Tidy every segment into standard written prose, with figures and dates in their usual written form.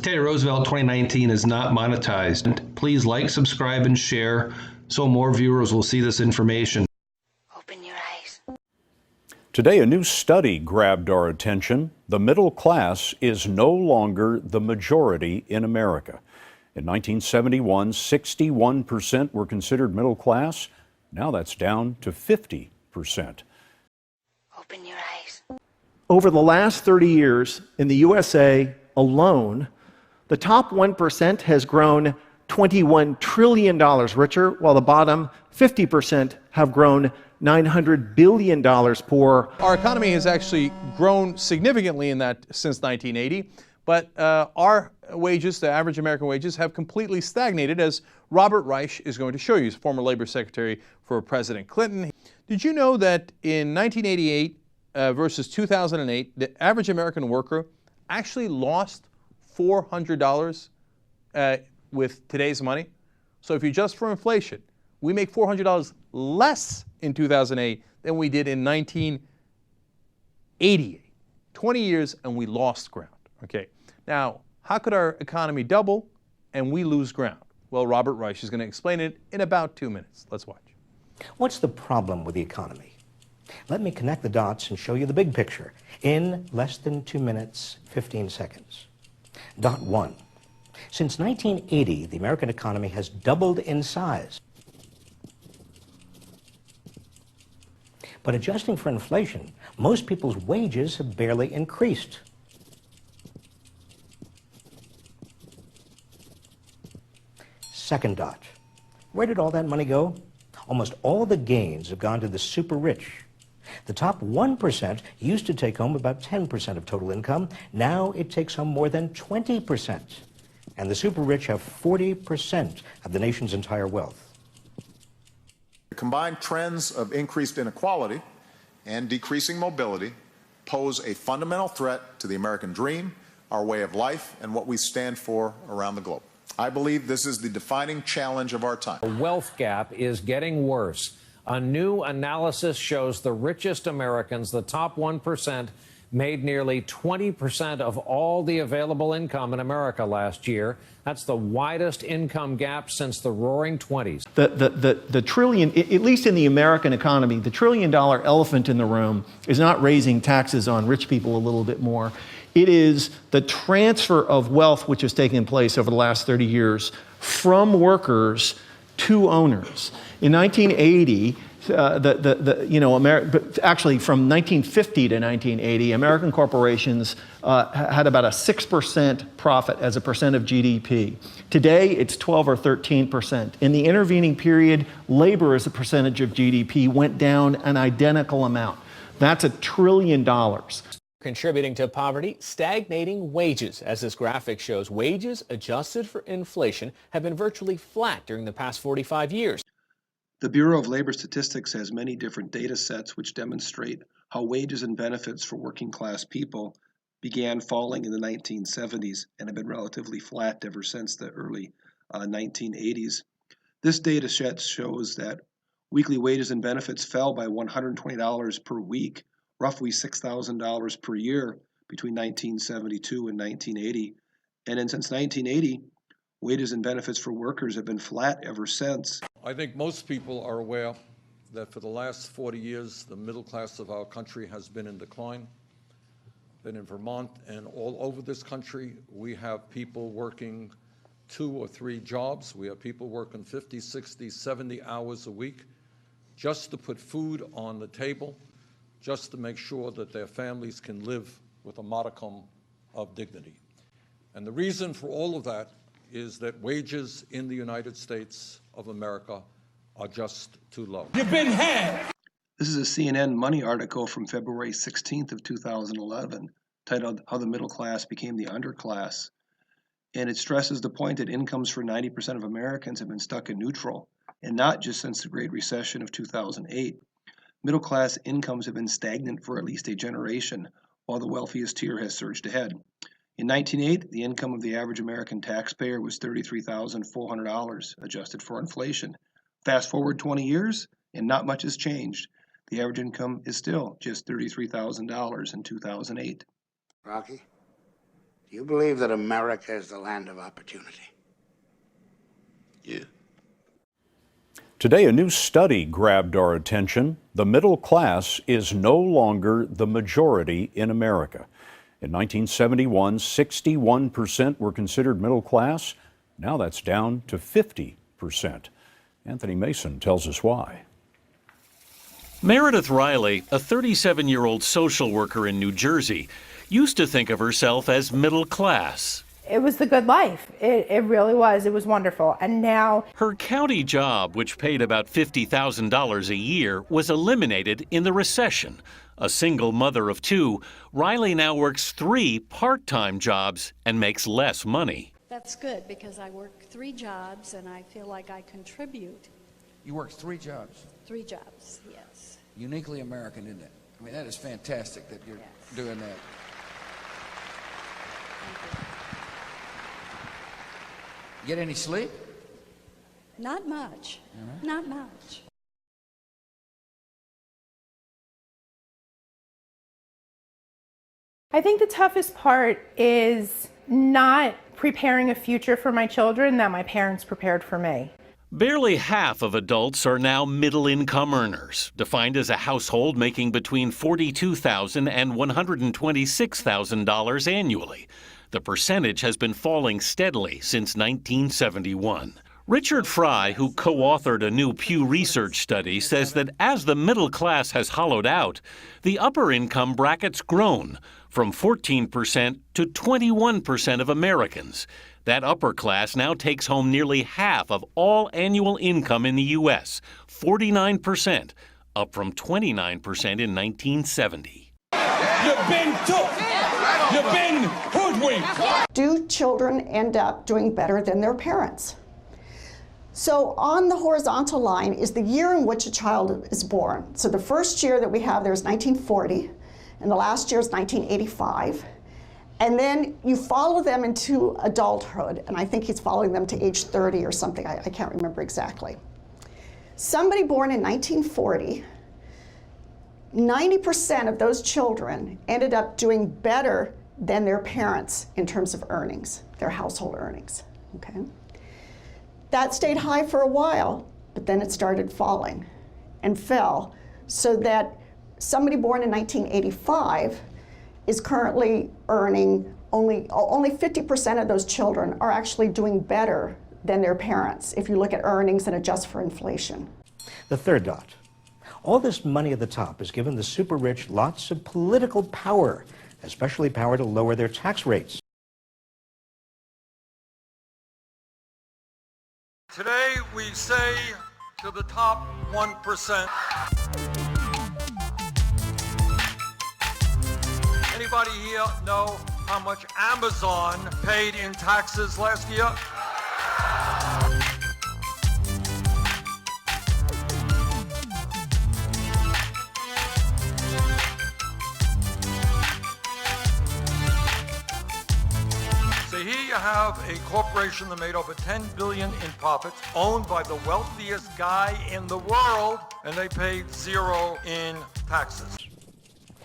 Teddy Roosevelt 2019 is not monetized. Please like, subscribe, and share so more viewers will see this information. Open your eyes. Today, a new study grabbed our attention. The middle class is no longer the majority in America. In 1971, 61% were considered middle class. Now that's down to 50%. Open your eyes. Over the last 30 years in the USA alone, the top 1% has grown $21 trillion richer, while the bottom 50% have grown $900 billion poorer. Our economy has actually grown significantly in that since 1980, but our wages, the average American wages, have completely stagnated, as Robert Reich is going to show you. He's former labor secretary for President Clinton. Did you know that in 1988 versus 2008, the average American worker actually lost $400 with today's money? So if you adjust for inflation, we make $400 less in 2008 than we did in 1988. 20 years and we lost ground. Okay. Now, how could our economy double and we lose ground? Well, Robert Reich is going to explain it in about 2 minutes. Let's watch. What's the problem with the economy? Let me connect the dots and show you the big picture in less than 2 minutes, 15 seconds. Dot one. Since 1980, the American economy has doubled in size. But adjusting for inflation, most people's wages have barely increased. Second dot. Where did all that money go? Almost all the gains have gone to the super rich. The top 1% used to take home about 10% of total income. Now it takes home more than 20%. And the super rich have 40% of the nation's entire wealth. The combined trends of increased inequality and decreasing mobility pose a fundamental threat to the American dream, our way of life, and what we stand for around the globe. I believe this is the defining challenge of our time. The wealth gap is getting worse. A new analysis shows the richest Americans, the top 1%, made nearly 20% of all the available income in America last year. That's the widest income gap since the Roaring '20s. The trillion, at least in the American economy, the $1 trillion elephant in the room is not raising taxes on rich people a little bit more. It is the transfer of wealth which has taken place over the last 30 years from workers to owners. In 1980, actually from 1950 to 1980, American corporations had about a 6% profit as a percent of GDP. Today, it's 12 or 13%. In the intervening period, labor as a percentage of GDP went down an identical amount. That's $1 trillion. Contributing to poverty, stagnating wages. As this graphic shows, wages adjusted for inflation have been virtually flat during the past 45 years. The Bureau of Labor Statistics has many different data sets which demonstrate how wages and benefits for working class people began falling in the 1970s and have been relatively flat ever since the early 1980s. This data set shows that weekly wages and benefits fell by $120 per week, roughly $6,000 per year between 1972 and 1980. And then since 1980, wages and benefits for workers have been flat ever since. I think most people are aware that for the last 40 years, the middle class of our country has been in decline. That in Vermont and all over this country, we have people working 2 or 3 jobs. We have people working 50, 60, 70 hours a week just to put food on the table, just to make sure that their families can live with a modicum of dignity. And the reason for all of that is that wages in the United States of America are just too low. You've been had. This is a CNN Money article from February 16th of 2011, titled How the Middle Class Became the Underclass. And it stresses the point that incomes for 90% of Americans have been stuck in neutral, and not just since the Great Recession of 2008. Middle class incomes have been stagnant for at least a generation, while the wealthiest tier has surged ahead. In 1908, the income of the average American taxpayer was $33,400, adjusted for inflation. Fast forward 20 years, and not much has changed. The average income is still just $33,000 in 2008. Rocky, Do you believe that America is the land of opportunity? Yeah. Today, a new study grabbed our attention. The middle class is no longer the majority in America. In 1971, 61% were considered middle class. Now that's down to 50%. Anthony Mason tells us why. Meredith Riley, a 37-year-old social worker in New Jersey, used to think of herself as middle class. It was the good life. It really was. It was wonderful. And now her county job, which paid about $50,000 a year, was eliminated in the recession. A single mother of two, Riley now works 3 part-time jobs and makes less money. That's good because I work 3 jobs and I feel like I contribute. You work 3 jobs? 3 jobs, yes. Uniquely American, isn't it? I mean, that is fantastic that you're doing that. Get any sleep? Not much. Not much. I think the toughest part is not preparing a future for my children that my parents prepared for me. Barely half of adults are now middle-income earners, defined as a household making between $42,000 and $126,000 annually. The percentage has been falling steadily since 1971. Richard Fry, who co-authored a new Pew Research study, says that as the middle class has hollowed out, the upper income bracket's grown from 14% to 21% of Americans. That upper class now takes home nearly half of all annual income in the U.S., 49%, up from 29% in 1970. You've been took. You've been hoodwinked. Do children end up doing better than their parents? So on the horizontal line is the year in which a child is born. So the first year that we have there is 1940, and the last year is 1985. And then you follow them into adulthood, and I think he's following them to age 30 or something, I can't remember exactly. Somebody born in 1940, 90% of those children ended up doing better than their parents in terms of earnings, their household earnings, okay? That stayed high for a while, but then it started falling and fell, so that somebody born in 1985 is currently earning only 50% of those children are actually doing better than their parents if you look at earnings and adjust for inflation. The third dot. All this money at the top has given the super rich lots of political power, especially power to lower their tax rates. Today we say to the top 1%. Anybody here know how much Amazon paid in taxes last year? So here you have a corporation that made over $10 billion in profits, owned by the wealthiest guy in the world, and they paid 0 in taxes.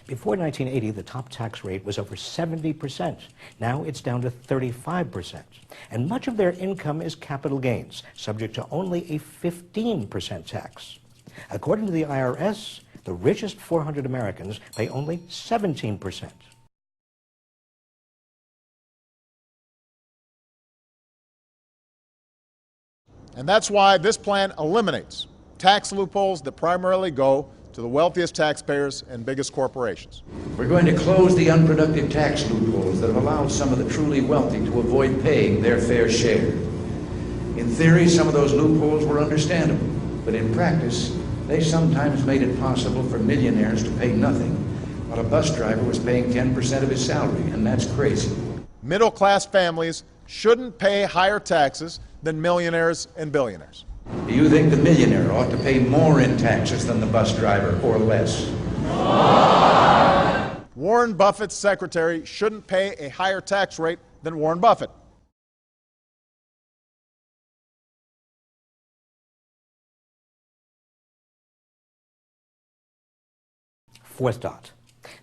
Before 1980, the top tax rate was over 70%. Now it's down to 35%. And much of their income is capital gains, subject to only a 15% tax. According to the IRS, the richest 400 Americans pay only 17%. And that's why this plan eliminates tax loopholes that primarily go to the wealthiest taxpayers and biggest corporations. We're going to close the unproductive tax loopholes that have allowed some of the truly wealthy to avoid paying their fair share. In theory, some of those loopholes were understandable, but in practice, they sometimes made it possible for millionaires to pay nothing, while a bus driver was paying 10% of his salary, and that's crazy. Middle-class families shouldn't pay higher taxes than millionaires and billionaires. Do you think the millionaire ought to pay more in taxes than the bus driver, or less? Warren Buffett's secretary shouldn't pay a higher tax rate than Warren Buffett. Fourth dot.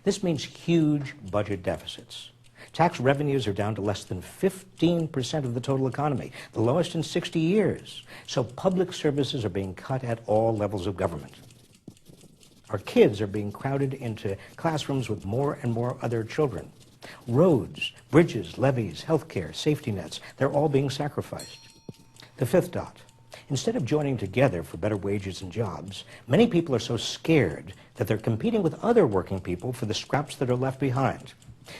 This means huge budget deficits. Tax revenues are down to less than 15% of the total economy, the lowest in 60 years. So public services are being cut at all levels of government. Our kids are being crowded into classrooms with more and more other children. Roads, bridges, levees, healthcare, safety nets, they're all being sacrificed. The fifth dot. Instead of joining together for better wages and jobs, many people are so scared that they're competing with other working people for the scraps that are left behind.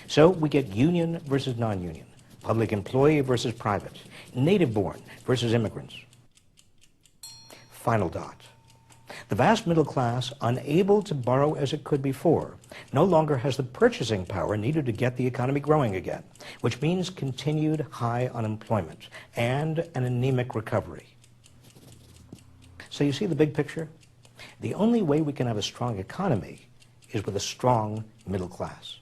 So we get union versus non-union, public employee versus private, native-born versus immigrants. Final dot. The vast middle class, unable to borrow as it could before, no longer has the purchasing power needed to get the economy growing again, which means continued high unemployment and an anemic recovery. So you see the big picture? The only way we can have a strong economy is with a strong middle class.